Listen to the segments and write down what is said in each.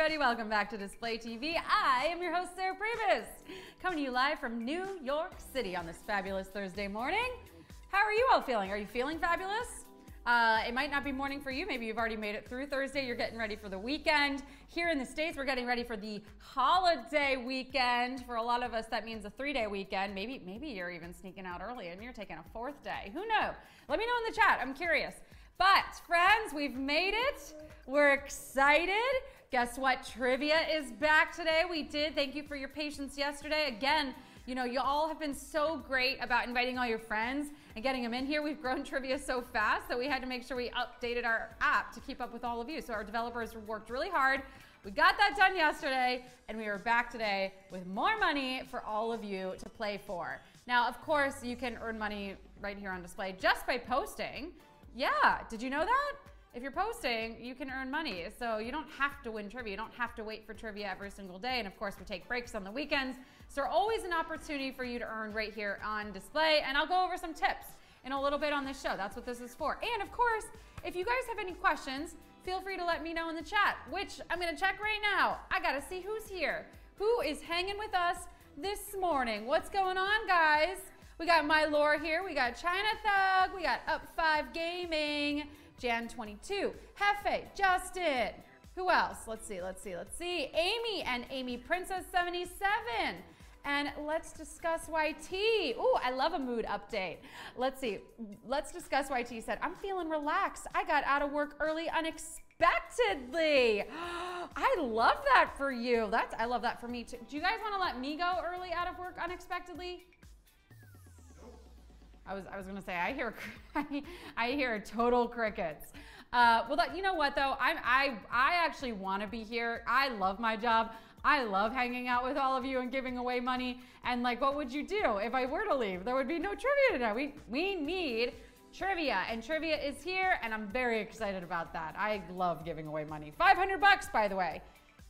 everybody. Welcome back to Display TV. I am your host, Sarah Pribis, coming to you live from New York City on this fabulous Thursday morning. How are you all feeling? Are you feeling fabulous? It might not be morning for you. Maybe you've already made it through Thursday. You're getting ready for the weekend. Here in the States, we're getting ready for the holiday weekend. For a lot of us, that means a 3-day weekend. Maybe you're even sneaking out early and you're taking a 4th day. Who knows? Let me know in the chat. I'm curious. But friends, we've made it. We're excited. Guess what? Trivia is back today. We did. Thank you for your patience yesterday. Again, you know, you all have been so great about inviting all your friends and getting them in here. We've grown trivia so fast that we had to make sure we updated our app to keep up with all of you. So our developers worked really hard. We got that done yesterday, and we are back today with more money for all of you to play for. Now, of course, you can earn money right here on display just by posting. Yeah, did you know that? If you're posting, you can earn money. So you don't have to win trivia. You don't have to wait for trivia every single day. And of course, we take breaks on the weekends. So there's always an opportunity for you to earn right here on display. And I'll go over some tips in a little bit on this show. That's what this is for. And of course, if you guys have any questions, feel free to let me know in the chat, which I'm gonna check right now. I gotta see who's here. Who is hanging with us this morning? What's going on, guys? We got My Lore here. We got China Thug. We got Up 5 Gaming. Jan 22, Hefe, Justin. Who else? Let's see. Amy and Amy Princess 77. And let's discuss YT. Ooh, I love a mood update. Let's see. Let's discuss YT said, I'm feeling relaxed. I got out of work early unexpectedly. I love that for you. I love that for me too. Do you guys want to let me go early out of work unexpectedly? I was gonna say I hear total crickets. Well, you know what though? I actually want to be here. I love my job. I love hanging out with all of you and giving away money. And like, what would you do if I were to leave? There would be no trivia today. We need trivia, and trivia is here, and I'm very excited about that. I love giving away money. $500, by the way.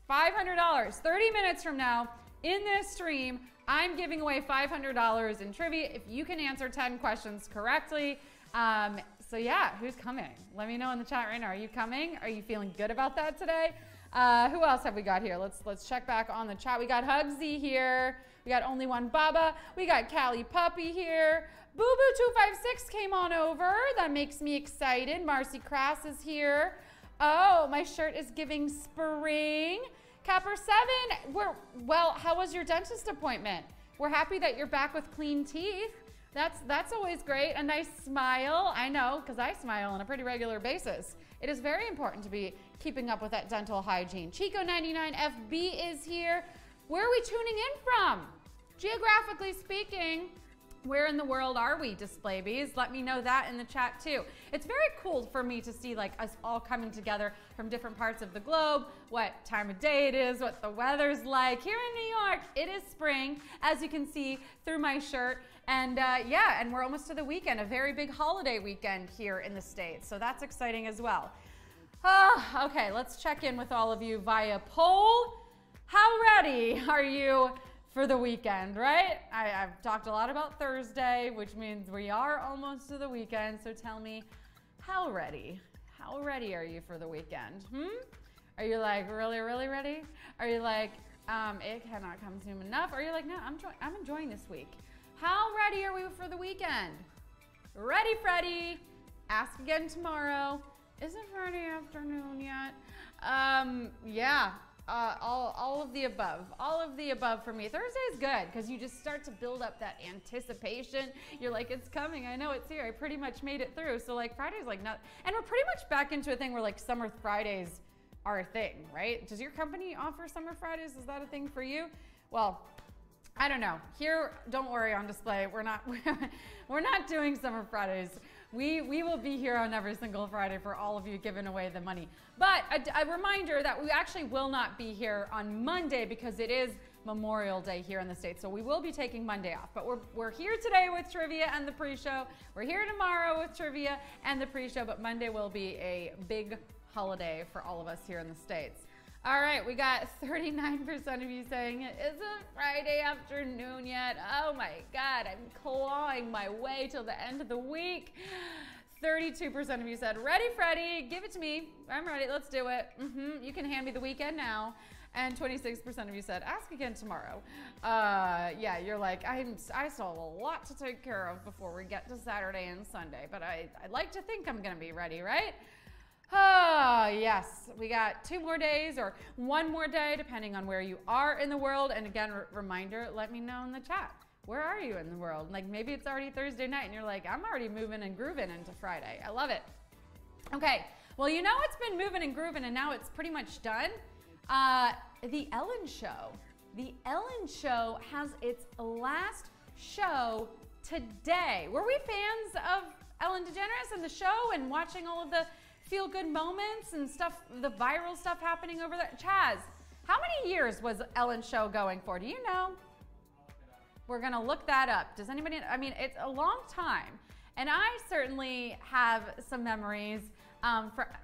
$500. 30 minutes from now in this stream, I'm giving away $500 in trivia if you can answer 10 questions correctly. So yeah, who's coming? Let me know in the chat right now. Are you coming? Are you feeling good about that today? Who else have we got here? Let's check back on the chat. We got Hugsy here. We got Only One Baba. We got Callie Puppy here. Boo Boo 256 came on over. That makes me excited. Marcy Crass is here. Oh, my shirt is giving spring. Capper 7, well, how was your dentist appointment? We're happy that you're back with clean teeth. That's always great. A nice smile. I know, because I smile on a pretty regular basis. It is very important to be keeping up with that dental hygiene. Chico99FB is here. Where are we tuning in from? Geographically speaking, where in the world are we, Display Bees? Let me know that in the chat too. It's very cool for me to see like us all coming together from different parts of the globe, what time of day it is, what the weather's like. Here in New York, it is spring, as you can see through my shirt. And yeah, and we're almost to the weekend, a very big holiday weekend here in the States. So that's exciting as well. Okay, let's check in with all of you via poll. How ready are you for the weekend, right? I've talked a lot about Thursday, which means we are almost to the weekend. So tell me, how ready are you for the weekend? Are you like really ready? Are you like, it cannot come soon enough? Are you like, no, I'm enjoying this week? How ready are we for the weekend? Ready, Freddy? Ask again tomorrow. Is it Friday afternoon yet? Yeah. All of the above. All of the above for me. Thursday is good because you just start to build up that anticipation. You're like, it's coming. I know it's here. I pretty much made it through. So like Friday's like not, and we're pretty much back into a thing where like summer Fridays are a thing, right? Does your company offer summer Fridays? Is that a thing for you? Well, I don't know. Here, don't worry on display. We're not doing summer Fridays. We will be here on every single Friday for all of you giving away the money. But a reminder that we actually will not be here on Monday because it is Memorial Day here in the States. So we will be taking Monday off. But we're here today with trivia and the pre-show. We're here tomorrow with trivia and the pre-show. But Monday will be a big holiday for all of us here in the States. All right, we got 39% of you saying it isn't Friday afternoon yet. Oh my God, I'm clawing my way till the end of the week. 32% of you said, ready, Freddie, give it to me. I'm ready, let's do it. You can hand me the weekend now. And 26% of you said, ask again tomorrow. Yeah, you're like, I still have a lot to take care of before we get to Saturday and Sunday, but I'd like to think I'm gonna be ready, right? Yes, we got 2 more days or 1 more day, depending on where you are in the world. And again, reminder, let me know in the chat. Where are you in the world? Like maybe it's already Thursday night and you're like, I'm already moving and grooving into Friday. I love it. Okay, well, you know it's been moving and grooving and now it's pretty much done. The Ellen Show. The Ellen Show has its last show today. Were we fans of Ellen DeGeneres and the show and watching all of the feel-good moments and stuff, the viral stuff happening over there? Chaz, how many years was Ellen's show going for? Do you know? We're gonna look that up. Does anybody, I mean, it's a long time. And I certainly have some memories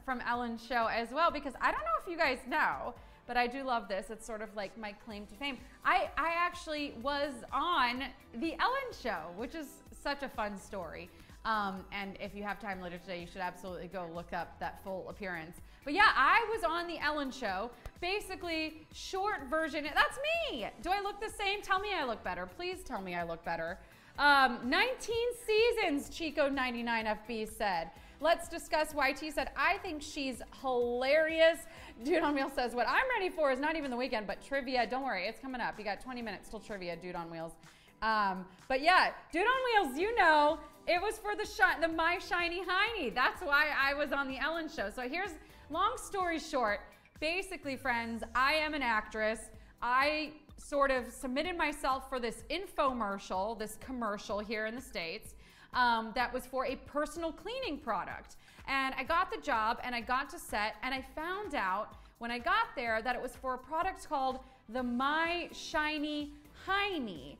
from Ellen's show as well, because I don't know if you guys know, but I do love this. It's sort of like my claim to fame. I actually was on the Ellen show, which is such a fun story. And if you have time later today, you should absolutely go look up that full appearance. But yeah, I was on the Ellen show. Basically, short version, that's me. Do I look the same? Tell me I look better. Please tell me I look better. 19 seasons, Chico99FB said. Let's discuss why T said, I think she's hilarious. Dude on Wheels says, what I'm ready for is not even the weekend, but trivia. Don't worry, it's coming up. You got 20 minutes till trivia, Dude on Wheels. But yeah, Dude on Wheels, you know, it was for the My Shiny Hiney. That's why I was on the Ellen show. So here's, long story short, basically, friends, I am an actress. I sort of submitted myself for this infomercial, this commercial here in the States, that was for a personal cleaning product. And I got the job and I got to set and I found out when I got there that it was for a product called the My Shiny Hiney,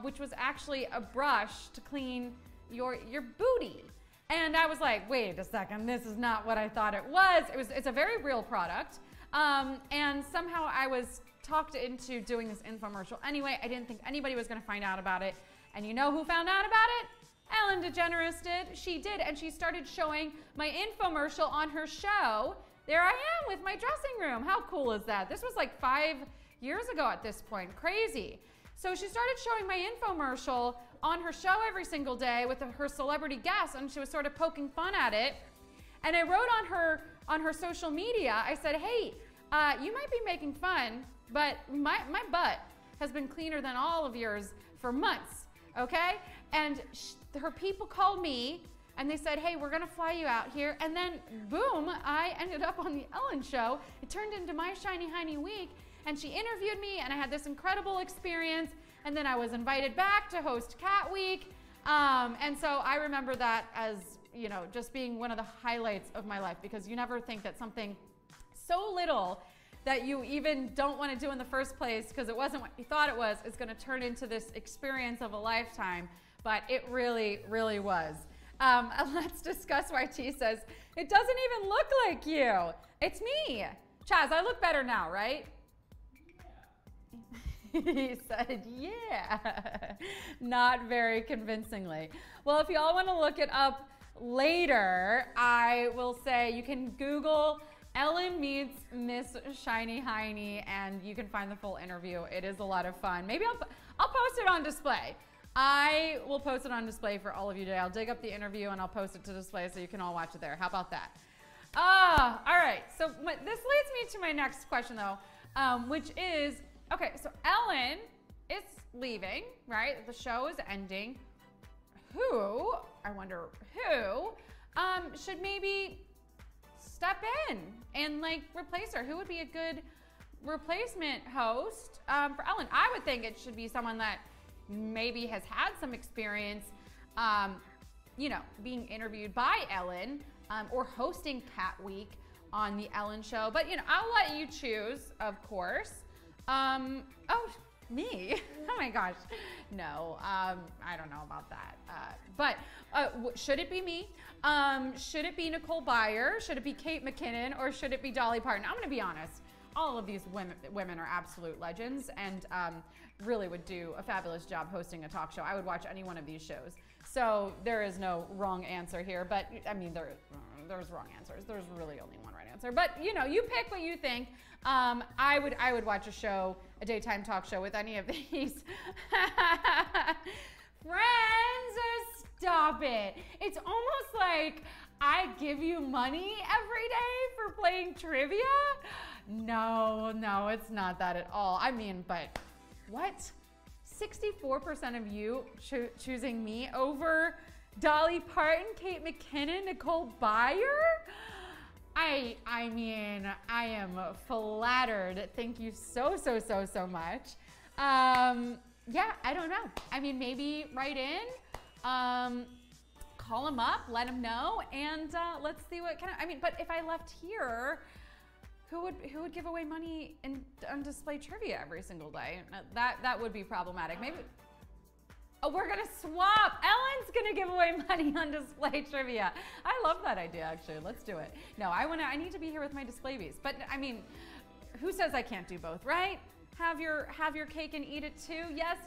which was actually a brush to clean your booty. And I was like, wait a second, this is not what I thought it was. It's a very real product. And somehow I was talked into doing this infomercial. Anyway, I didn't think anybody was gonna find out about it. And you know who found out about it? Ellen DeGeneres did. She did, and she started showing my infomercial on her show. There I am with my dressing room. How cool is that? This was like 5 years ago at this point. Crazy. So she started showing my infomercial on her show every single day with her celebrity guests, and she was sort of poking fun at it. And I wrote on her social media, I said, hey, you might be making fun, but my butt has been cleaner than all of yours for months, okay? And her people called me and they said, hey, we're gonna fly you out here. And then boom, I ended up on the Ellen show. It turned into My Shiny Hiney Week, and she interviewed me and I had this incredible experience. And then I was invited back to host Cat Week. And so I remember that as, you know, just being one of the highlights of my life, because you never think that something so little that you even don't want to do in the first place because it wasn't what you thought it was, is going to turn into this experience of a lifetime. But it really, really was. Let's discuss why T says, it doesn't even look like you. It's me. Chaz, I look better now, right? He said, yeah. Not very convincingly. Well, if you all want to look it up later, I will say you can Google Ellen meets Miss Shiny Hiney and you can find the full interview. It is a lot of fun. Maybe I'll post it on display. I will post it on display for all of you today. I'll dig up the interview and I'll post it to display so you can all watch it there. How about that? All right. So this leads me to my next question though, which is, okay, so Ellen is leaving, right? The show is ending. Who, I wonder who, should maybe step in and like replace her? Who would be a good replacement host for Ellen? I would think it should be someone that maybe has had some experience, you know, being interviewed by Ellen or hosting Cat Week on the Ellen show. But, you know, I'll let you choose, of course. Oh, me? Oh my gosh. No, I don't know about that. But should it be me? Should it be Nicole Byer? Should it be Kate McKinnon? Or should it be Dolly Parton? I'm going to be honest. all of these women are absolute legends and really would do a fabulous job hosting a talk show. I would watch any one of these shows. So there is no wrong answer here, but I mean, there's wrong answers. There's really only one right answer. But you know, you pick what you think. I would watch a show, a daytime talk show with any of these. Friends, stop it. It's almost like I give you money every day for playing trivia. No, it's not that at all. I mean, but what? 64% of you choosing me over Dolly Parton, Kate McKinnon, Nicole Byer? I mean, I am flattered. Thank you so much. Yeah, I don't know. I mean, maybe write in, call them up, let them know, and let's see what kind of, I mean, but if I left here, who would give away money on display trivia every single day? That would be problematic. Maybe, oh, we're gonna swap. Ellen's gonna give away money on display trivia. I love that idea, actually. Let's do it. No, I need to be here with my display bees. But I mean, who says I can't do both, right? Have your cake and eat it too. Yes.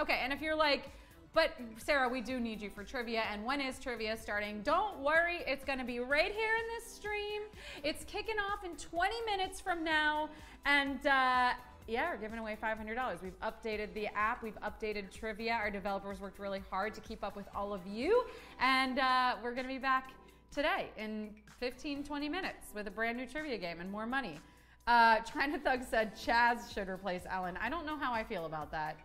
Okay, and if you're like, but Sarah, we do need you for trivia, and when is trivia starting? Don't worry, it's gonna be right here in this stream. It's kicking off in 20 minutes from now, and yeah, we're giving away $500. We've updated the app, we've updated trivia. Our developers worked really hard to keep up with all of you, and we're gonna be today in 15-20 minutes with a brand new trivia game and more money. China Thug said Chaz should replace Ellen. I don't know how I feel about that.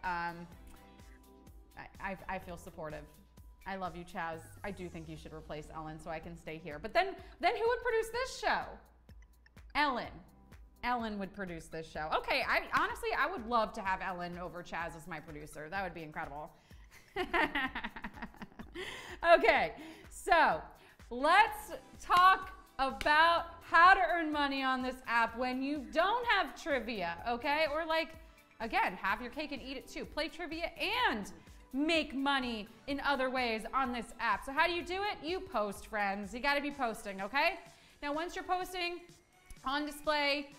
I feel supportive. I love you, Chaz. I do think you should replace Ellen so I can stay here. But then who would produce this show? Ellen. Ellen would produce this show. Okay, honestly, I would love to have Ellen over Chaz as my producer. That would be incredible. Okay, so let's talk about how to earn money on this app when you don't have trivia, okay? Or like, again, have your cake and eat it too. Play trivia and make money in other ways on this app. So how do you do it? You post, friends. You gotta be posting, okay? Now, once you're posting on display,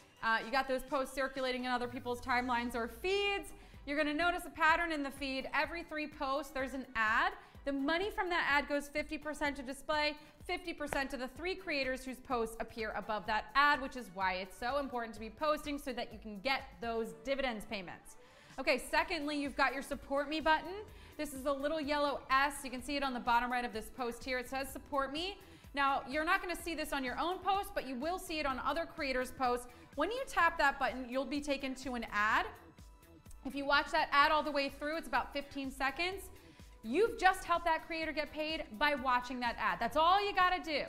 you got those posts circulating in other people's timelines or feeds. You're gonna notice a pattern in the feed. Every 3 posts, there's an ad. The money from that ad goes 50% to display, 50% to the 3 creators whose posts appear above that ad, which is why it's so important to be posting so that you can get those dividends payments. Okay, secondly, you've got your support me button. This is a little yellow S. You can see it on the bottom right of this post here. It says support me. Now, you're not gonna see this on your own post, but you will see it on other creators' posts. When you tap that button, you'll be taken to an ad. If you watch that ad all the way through, it's about 15 seconds. You've just helped that creator get paid by watching that ad. That's all you gotta do.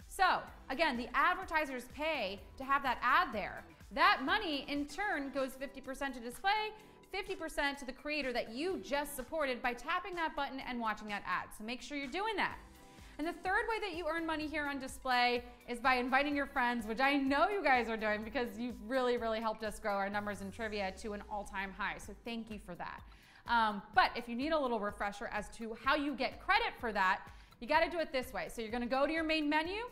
So, again, the advertisers pay to have that ad there. That money, in turn, goes 50% to display, 50% to the creator that you just supported by tapping that button and watching that ad. So make sure you're doing that. And the third way that you earn money here on display is by inviting your friends, which I know you guys are doing because you've really helped us grow our numbers in trivia to an all-time high. So thank you for that. But if you need a little refresher as to how you get credit for that, you gotta do it this way. So you're gonna go to your main menu,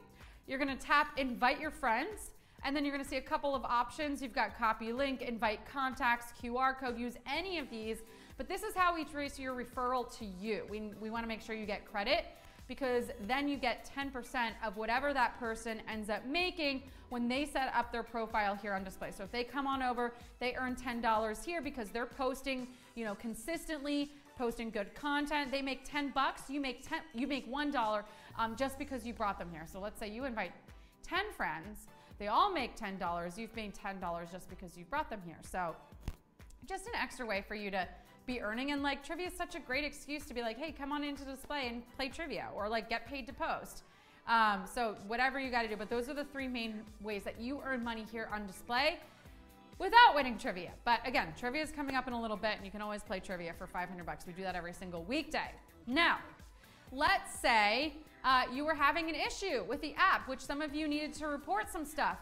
you're gonna tap invite your friends, and then you're gonna see a couple of options. You've got copy link, invite contacts, QR code, use any of these. But this is how we trace your referral to you. We wanna make sure you get credit because then you get 10% of whatever that person ends up making when they set up their profile here on display. So if they come on over, they earn $10 here because they're posting, you know, consistently, posting good content. They make 10 bucks, you make $1 just because you brought them here. So let's say you invite 10 friends, they all make $10, you've made $10 just because you brought them here. So just an extra way for you to be earning, and like trivia is such a great excuse to be like, hey, come on into display and play trivia or like get paid to post. So whatever you got to do, but those are the 3 main ways that you earn money here on display without winning trivia. But again, trivia is coming up in a little bit and you can always play trivia for 500 bucks. We do that every single weekday. Now, let's say you were having an issue with the app, which some of you needed to report some stuff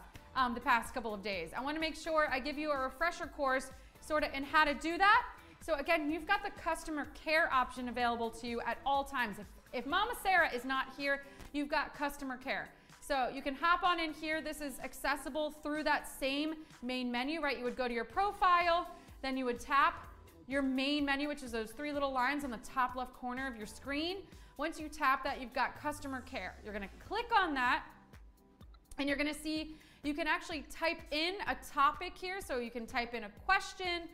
the past couple of days. I want to make sure I give you a refresher course sort of in how to do that. So again, you've got the customer care option available to you at all times. If Mama Sarah is not here, you've got customer care. So you can hop on in here. This is accessible through that same main menu, right? You would go to your profile, then you would tap your main menu, which is those 3 little lines on the top left corner of your screen. Once you tap that, you've got customer care. You're gonna click on that, and you're gonna see you can actually type in a topic here. So you can type in a question.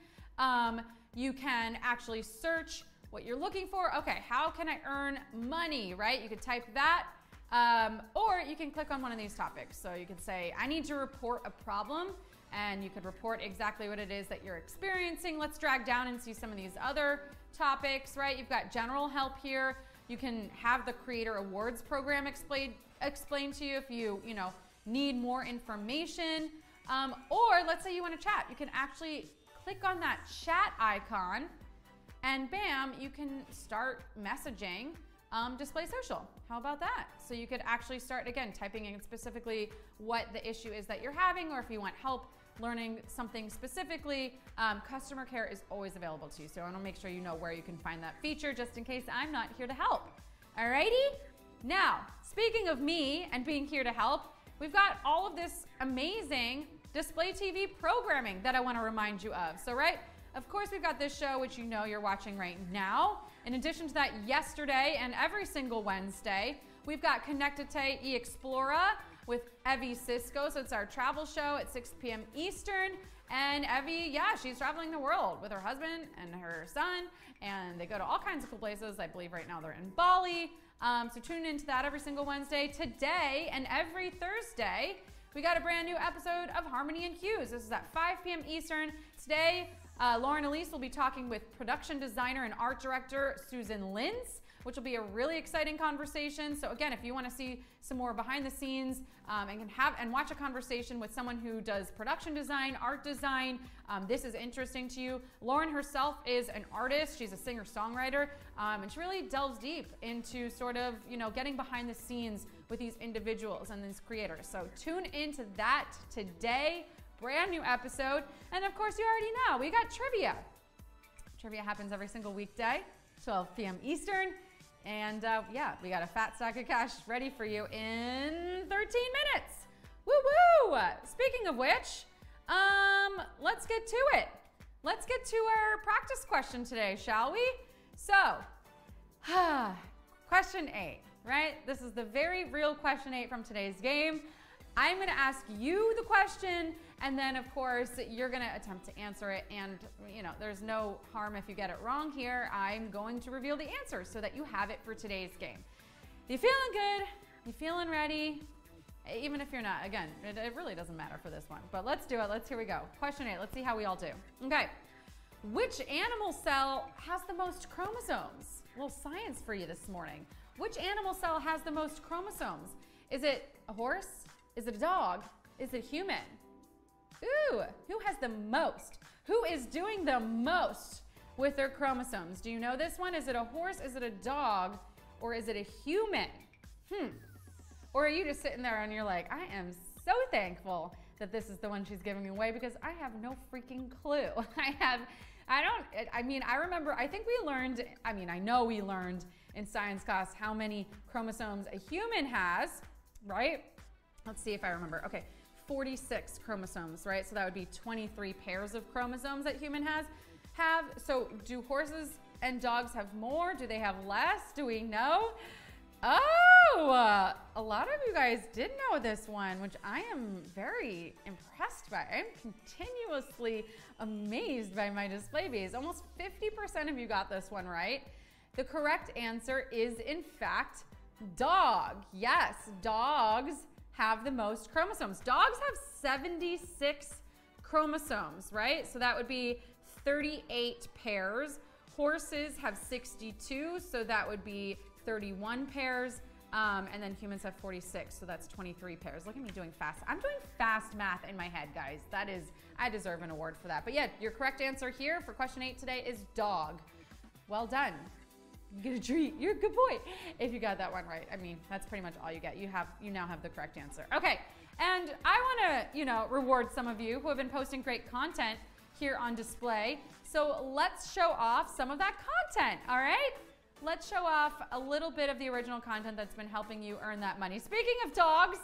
You can actually search what you're looking for. Okay, how can I earn money, right? You could type that, or you can click on one of these topics. So you could say, I need to report a problem, and you could report exactly what it is that you're experiencing. Let's drag down and see some of these other topics, right? You've got general help here. You can have the Creator Awards program explained to you if you need more information. Or let's say you want to chat. You can actually click on that chat icon, and bam, you can start messaging Display Social. How about that? So you could actually start, again, typing in specifically what the issue is that you're having, or if you want help learning something specifically, customer care is always available to you. So I want to make sure you know where you can find that feature just in case I'm not here to help. Alrighty? Now, speaking of me and being here to help, we've got all of this amazing display TV programming that I want to remind you of. So, right, of course, we've got this show, which you know you're watching right now. In addition to that, yesterday and every single Wednesday, we've got Conectate e Explora with Evie Cisco. So it's our travel show at 6 p.m. Eastern. And Evie, yeah, she's traveling the world with her husband and her son. And they go to all kinds of cool places. I believe right now they're in Bali. So tune into that every single Wednesday. Today and every Thursday, we got a brand new episode of Harmony and Cues. This is at 5 p.m. Eastern. Today, Lauren Elise will be talking with production designer and art director Susan Lintz, which will be a really exciting conversation. So again, if you want to see some more behind the scenes and watch a conversation with someone who does production design, art design, this is interesting to you. Lauren herself is an artist. She's a singer-songwriter, and she really delves deep into sort of, getting behind the scenes with these individuals and these creators. So tune into that today. Brand new episode. And of course, you already know, we got trivia. Trivia happens every single weekday, 12 p.m. Eastern. And yeah, we got a fat stack of cash ready for you in 13 minutes. Woo-woo! Speaking of which, let's get to it. Let's get to our practice question today, shall we? So, question 8, right? This is the very real question 8 from today's game. I'm going to ask you the question, and then of course you're going to attempt to answer it, and there's no harm if you get it wrong here. I'm going to reveal the answer so that you have it for today's game. You feeling good? You feeling ready? Even if you're not, again, it really doesn't matter for this one, but let's do it. Here we go. Question 8, let's see how we all do. Okay, which animal cell has the most chromosomes? A little science for you this morning. Which animal cell has the most chromosomes? Is it a horse? Is it a dog? Is it human? Ooh, who has the most? Who is doing the most with their chromosomes? Do you know this one? Is it a horse? Is it a dog? Or is it a human? Or are you just sitting there and you're like, I am so thankful that this is the one she's giving away because I have no freaking clue. I remember, I think we learned, I know we learned in science class how many chromosomes a human has, right? Let's see if I remember. Okay, 46 chromosomes, right? So that would be 23 pairs of chromosomes that human have. So do horses and dogs have more? Do they have less? Do we know? Oh, a lot of you guys did know this one, which I am very impressed by. I'm continuously amazed by my display bees. Almost 50% of you got this one right. The correct answer is, in fact, dog. Yes, dogs have the most chromosomes. Dogs have 76 chromosomes, right? So that would be 38 pairs. Horses have 62, so that would be 31 pairs. And then humans have 46, so that's 23 pairs. Look at me doing fast. I'm doing fast math in my head, guys. I deserve an award for that. But yeah, your correct answer here for question 8 today is dog. Well done. You get a treat. You're a good boy if you got that one right. That's pretty much all you get. You now have the correct answer. Okay, and I want to, reward some of you who have been posting great content here on display. So let's show off some of that content, all right? let's show off a little bit of the original content that's been helping you earn that money. Speaking of dogs,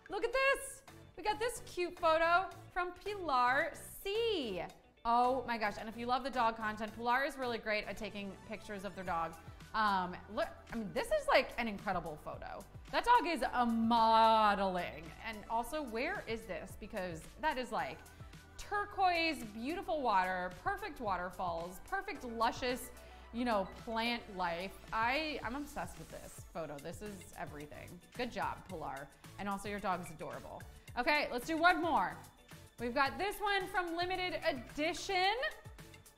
look at this. We got this cute photo from Pilar C. Oh my gosh, and if you love the dog content, Pilar is really great at taking pictures of their dogs. Look, I mean, this is like an incredible photo. That dog is a modeling. And also, where is this? Because that is like turquoise, beautiful water, perfect waterfalls, perfect luscious, you know, plant life. I'm obsessed with this photo. This is everything. Good job, Pilar. And also your dog's adorable. Okay, let's do one more. We've got this one from limited edition,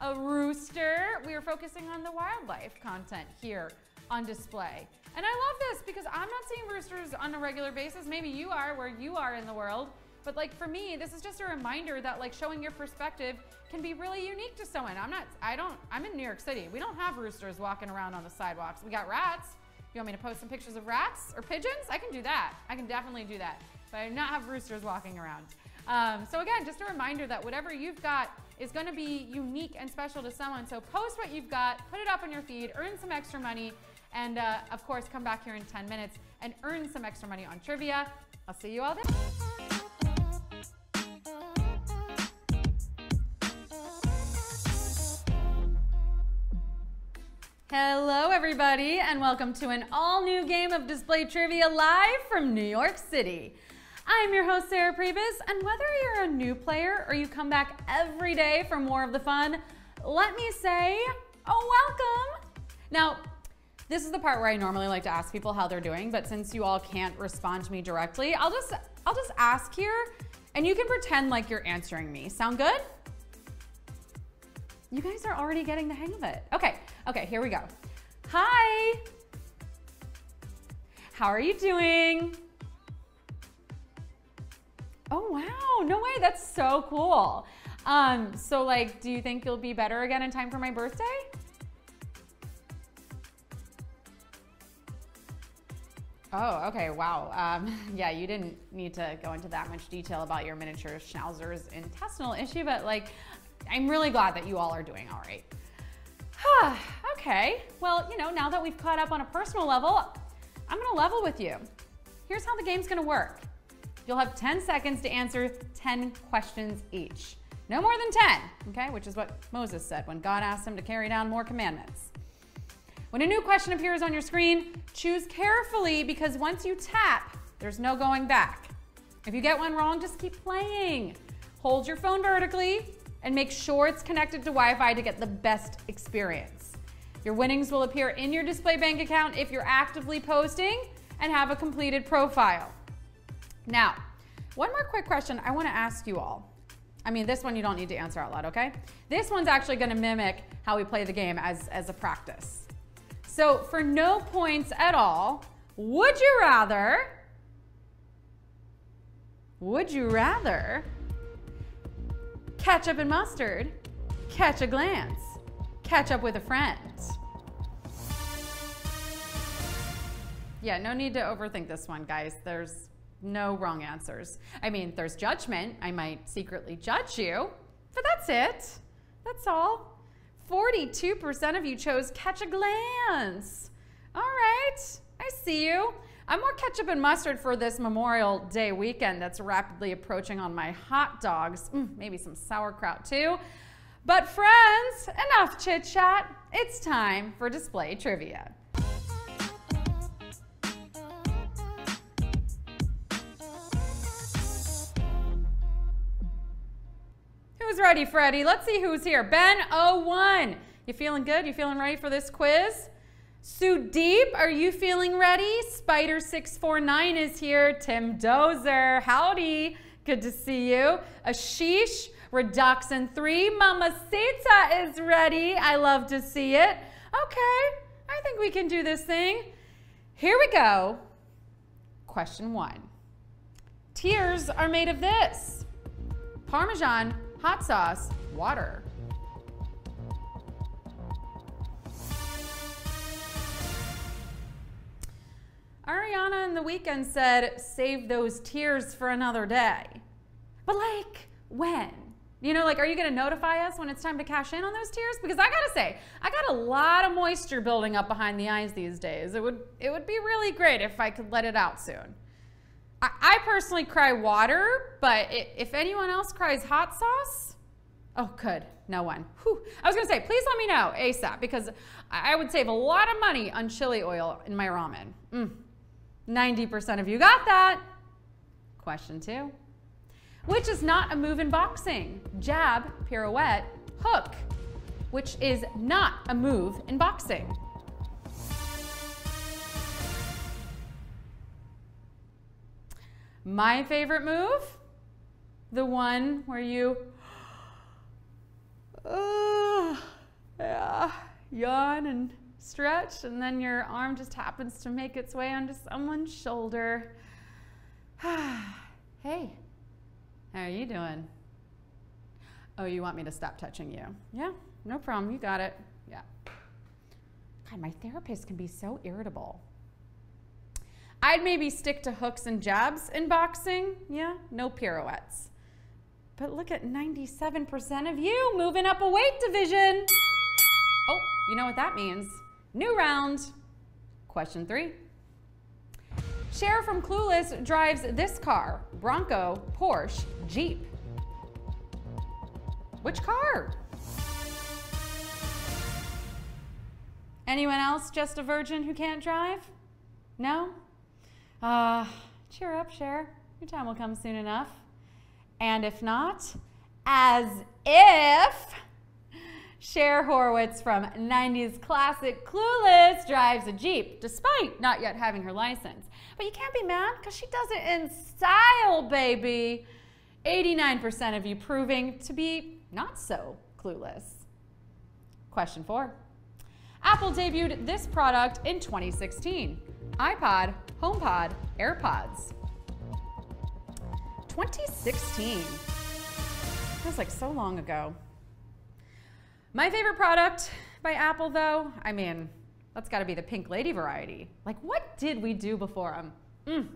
a rooster. We are focusing on the wildlife content here on display. And I love this because I'm not seeing roosters on a regular basis. Maybe you are where you are in the world. But like for me, this is just a reminder that like showing your perspective can be really unique to someone. I'm in New York City. We don't have roosters walking around on the sidewalks. We got rats. You want me to post some pictures of rats or pigeons? I can do that. I can definitely do that. But I do not have roosters walking around. So again, just a reminder that whatever you've got is gonna be unique and special to someone. So post what you've got, put it up on your feed, earn some extra money, and of course, come back here in 10 minutes and earn some extra money on trivia. I'll see you all there. Hello everybody, and welcome to an all-new game of Display Trivia live from New York City. I'm your host, Sarah Pribis, and whether you're a new player or you come back every day for more of the fun, let me say, welcome. Now, this is the part where I normally like to ask people how they're doing, but since you all can't respond to me directly, I'll just ask here, and you can pretend like you're answering me. Sound good? You guys are already getting the hang of it. Okay, here we go. Hi. How are you doing? Oh, wow, no way, that's so cool. So like, do you think you'll be better again in time for my birthday? Oh, okay, wow. Yeah, you didn't need to go into that much detail about your miniature schnauzer's intestinal issue, but like, I'm really glad that you all are doing all right. Okay, well, you know, now that we've caught up on a personal level, I'm gonna level with you. Here's how the game's gonna work. You'll have 10 seconds to answer 10 questions each. No more than 10, okay? Which is what Moses said when God asked him to carry down more commandments. When a new question appears on your screen, choose carefully because once you tap, there's no going back. If you get one wrong, just keep playing. Hold your phone vertically and make sure it's connected to Wi-Fi to get the best experience. Your winnings will appear in your display bank account if you're actively posting and have a completed profile. Now, one more quick question I want to ask you all. I mean, this one you don't need to answer out loud, okay? This one's actually going to mimic how we play the game as a practice. So for no points at all, would you rather ketchup and mustard, catch a glance, catch up with a friend? Yeah, no need to overthink this one, guys. There's no wrong answers. I mean, there's judgment. I might secretly judge you, but that's it. That's all. 42% of you chose catch a glance. All right, I see you. I'm more ketchup and mustard for this Memorial Day weekend that's rapidly approaching on my hot dogs. Maybe some sauerkraut too. But friends, enough chit chat. It's time for display trivia. Who's ready, Freddie? Let's see who's here. Ben01. You feeling good? You feeling ready for this quiz? Sudeep, are you feeling ready? Spider649 is here. Tim Dozer, howdy. Good to see you. Ashish, Reduxon3. Mamacita is ready. I love to see it. Okay, I think we can do this thing. Here we go. Question 1. Tiers are made of this: Parmesan, hot sauce, water. Ariana in the weekend said, save those tears for another day. But like, when? You know, like, are you going to notify us when it's time to cash in on those tears? Because I got to say, I got a lot of moisture building up behind the eyes these days. It would be really great if I could let it out soon. I personally cry water, but if anyone else cries hot sauce, oh, good. No one. Whew. I was going to say, please let me know ASAP, because I would save a lot of money on chili oil in my ramen. 90% of you got that. Question 2. Which is not a move in boxing? Jab, pirouette, hook. Which is not a move in boxing? My favorite move? The one where you yawn and stretch, and then your arm just happens to make its way onto someone's shoulder. Hey. How are you doing? Oh, you want me to stop touching you? Yeah, no problem. You got it. Yeah. God, my therapist can be so irritable. I'd maybe stick to hooks and jabs in boxing. Yeah, no pirouettes. But look at 97% of you moving up a weight division. Oh, you know what that means. New round. Question 3. Cher from Clueless drives this car: Bronco, Porsche, Jeep. Which car? Anyone else just a virgin who can't drive? No? Cheer up, Cher. Your time will come soon enough. And if not, as if Cher Horowitz from 90s classic Clueless drives a Jeep, despite not yet having her license. But you can't be mad, because she does it in style, baby. 89% of you proving to be not so clueless. Question 4. Apple debuted this product in 2016. iPod, HomePod, AirPods. 2016. Feels like so long ago. My favorite product by Apple, though, I mean, that's got to be the Pink Lady variety. Like, what did we do before them?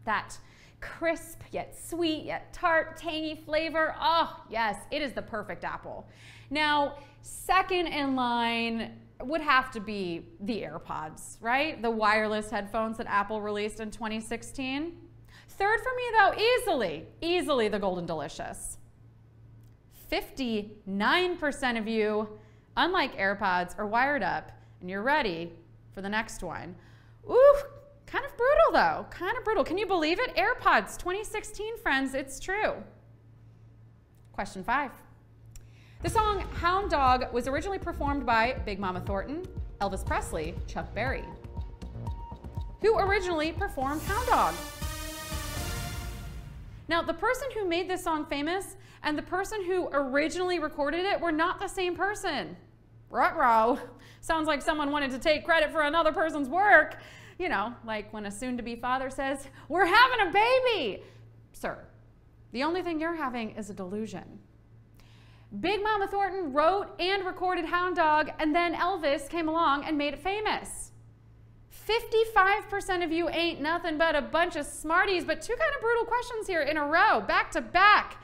That crisp, yet sweet, yet tart, tangy flavor. Oh, yes, it is the perfect Apple. Now, second in line would have to be the AirPods, right? The wireless headphones that Apple released in 2016. Third for me, though, easily the Golden Delicious. 59% of you, unlike AirPods, are wired up, and you're ready for the next one. Ooh, kind of brutal, though. Kind of brutal. Can you believe it? AirPods 2016, friends. It's true. Question 5. The song Hound Dog was originally performed by Big Mama Thornton, Elvis Presley, Chuck Berry. Who originally performed Hound Dog? Now, the person who made this song famous and the person who originally recorded it were not the same person. Ruh-roh. Sounds like someone wanted to take credit for another person's work. You know, like when a soon-to-be father says, "We're having a baby." Sir, the only thing you're having is a delusion. Big Mama Thornton wrote and recorded Hound Dog, and then Elvis came along and made it famous. 55% of you ain't nothing but a bunch of smarties, but two kind of brutal questions here in a row, back to back.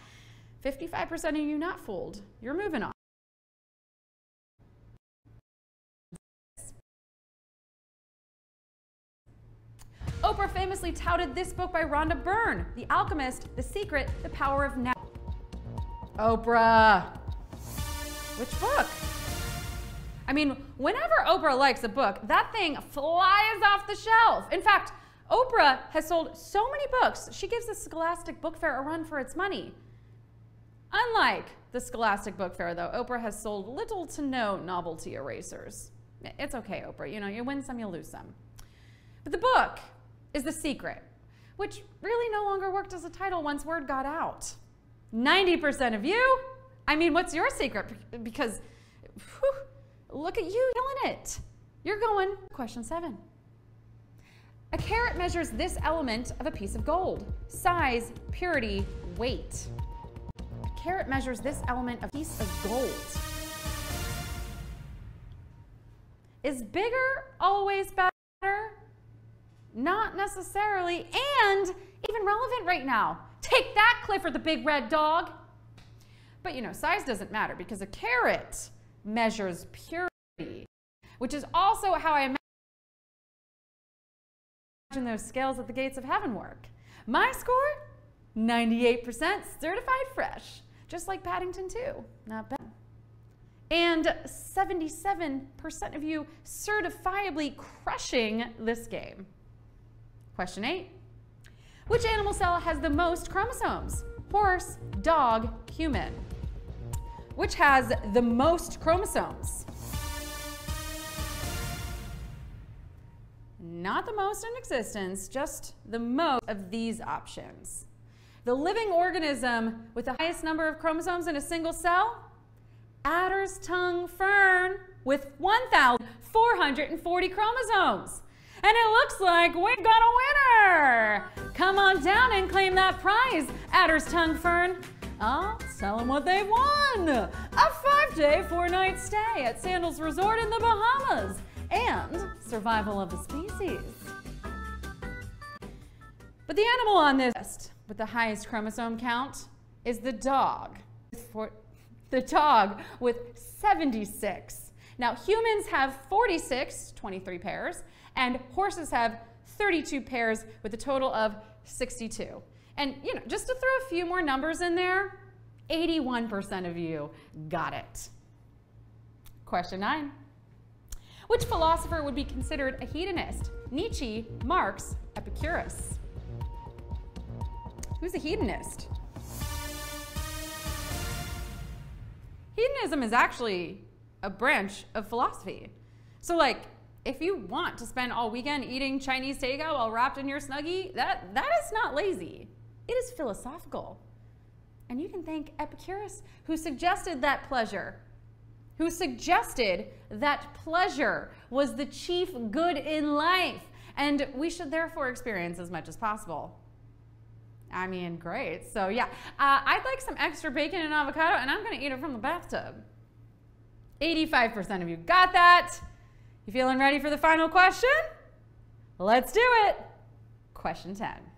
55% of you not fooled. You're moving on. Oprah famously touted this book by Rhonda Byrne, The Alchemist, The Secret, The Power of Now. Oprah. Which book? I mean, whenever Oprah likes a book, that thing flies off the shelf. In fact, Oprah has sold so many books, she gives the Scholastic Book Fair a run for its money. Unlike the Scholastic Book Fair, though, Oprah has sold little to no novelty erasers. It's okay, Oprah. You know, you win some, you lose some. But the book is The Secret, which really no longer worked as a title once word got out. 90% of you? I mean, what's your secret? Because, whew, look at you killing it. You're going. Question 7. A carat measures this element of a piece of gold: size, purity, weight. A carat measures this element of a piece of gold. Is bigger always better? Not necessarily, and even relevant right now. Take that, Clifford the Big Red Dog. But you know, size doesn't matter because a carat measures purity, which is also how I imagine those scales at the gates of heaven work. My score, 98% certified fresh, just like Paddington 2, not bad. And 77% of you certifiably crushing this game. Question 8. Which animal cell has the most chromosomes? Horse, dog, human. Which has the most chromosomes? Not the most in existence, just the most of these options. The living organism with the highest number of chromosomes in a single cell? Adder's tongue fern with 1,440 chromosomes. And it looks like we've got a winner! Come on down and claim that prize, Adder's tongue fern. I'll tell them what they've won. A 5-day, 4-night stay at Sandals Resort in the Bahamas and survival of the species. But the animal on this list with the highest chromosome count is the dog. The dog with 76. Now humans have 46, 23 pairs, and horses have 32 pairs with a total of 62. And you know, just to throw a few more numbers in there, 81% of you got it. Question 9. Which philosopher would be considered a hedonist? Nietzsche, Marx, Epicurus. Who's a hedonist? Hedonism is actually a branch of philosophy. So like, if you want to spend all weekend eating Chinese takeout while wrapped in your Snuggie, that is not lazy. It is philosophical. And you can thank Epicurus, who suggested that pleasure was the chief good in life, and we should therefore experience as much as possible. I mean, great. So yeah, I'd like some extra bacon and avocado, and I'm gonna eat it from the bathtub. 85% of you got that. You feeling ready for the final question? Let's do it. Question 10.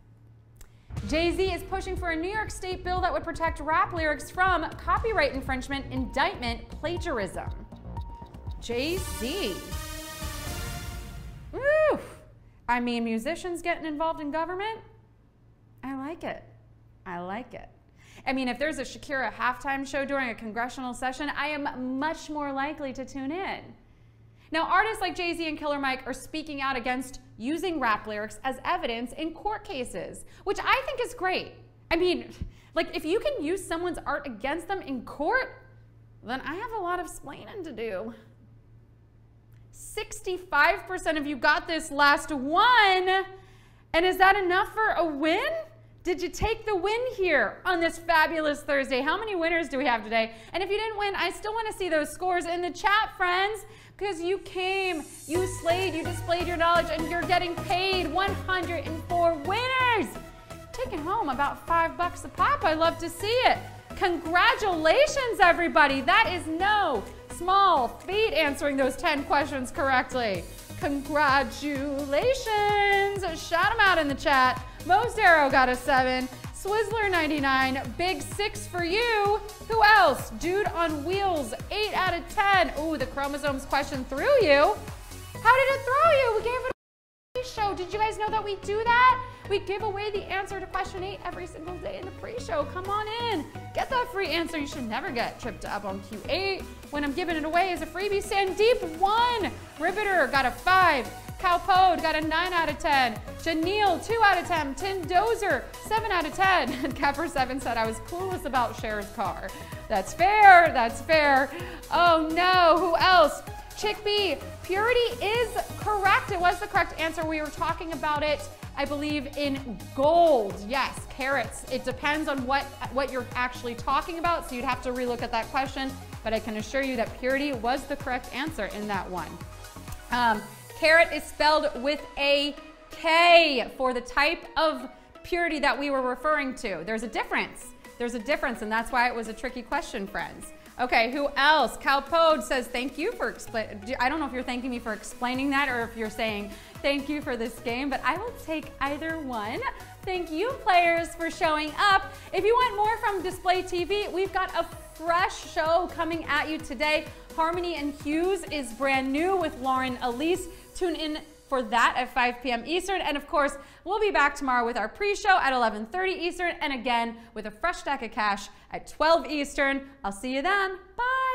Jay-Z is pushing for a New York State bill that would protect rap lyrics from copyright infringement, indictment, plagiarism. Jay-Z. Woo! I mean, musicians getting involved in government? I like it. I like it. I mean, if there's a Shakira halftime show during a congressional session, I am much more likely to tune in. Now, artists like Jay-Z and Killer Mike are speaking out against using rap lyrics as evidence in court cases, which I think is great. I mean, like, if you can use someone's art against them in court, then I have a lot of explaining to do. 65% of you got this last one. And is that enough for a win? Did you take the win here on this fabulous Thursday? How many winners do we have today? And if you didn't win, I still want to see those scores in the chat, friends, because you came, you slayed, you displayed your knowledge, and you're getting paid. 104 winners. Taking home about $5 a pop. I love to see it. Congratulations, everybody. That is no small feat answering those 10 questions correctly. Congratulations. Shout them out in the chat. Most Arrow got a 7. Swizzler 99, big 6 for you. Who else? Dude on Wheels, 8 out of 10. Ooh, the chromosomes question threw you. How did it throw you? We gave it a pre-show. Did you guys know that we do that? We give away the answer to question 8 every single day in the pre-show. Come on in. Get that free answer. You should never get tripped up on Q8 when I'm giving it away as a freebie. Sandeep 1. Riveter got a 5. Cowpode got a 9 out of 10. Janelle, 2 out of 10. Tim Dozer, 7 out of 10. And Capper7 said, I was clueless about Cher's car. That's fair, that's fair. Oh no, who else? Chick B, purity is correct. It was the correct answer. We were talking about it, I believe, in gold. Yes, carats. It depends on what you're actually talking about, so you'd have to relook at that question, but I can assure you that purity was the correct answer in that one. Carat is spelled with a K for the type of purity that we were referring to. There's a difference. There's a difference, and that's why it was a tricky question, friends. Okay, who else? Cowpode says, thank you for explaining. I don't know if you're thanking me for explaining that or if you're saying thank you for this game, but I will take either one. Thank you, players, for showing up. If you want more from Display TV, we've got a fresh show coming at you today. Harmony and Hues is brand new with Lauren Elise. Tune in for that at 5 p.m. Eastern. And of course, we'll be back tomorrow with our pre-show at 11:30 Eastern, and again with a fresh stack of cash at 12 Eastern. I'll see you then. Bye.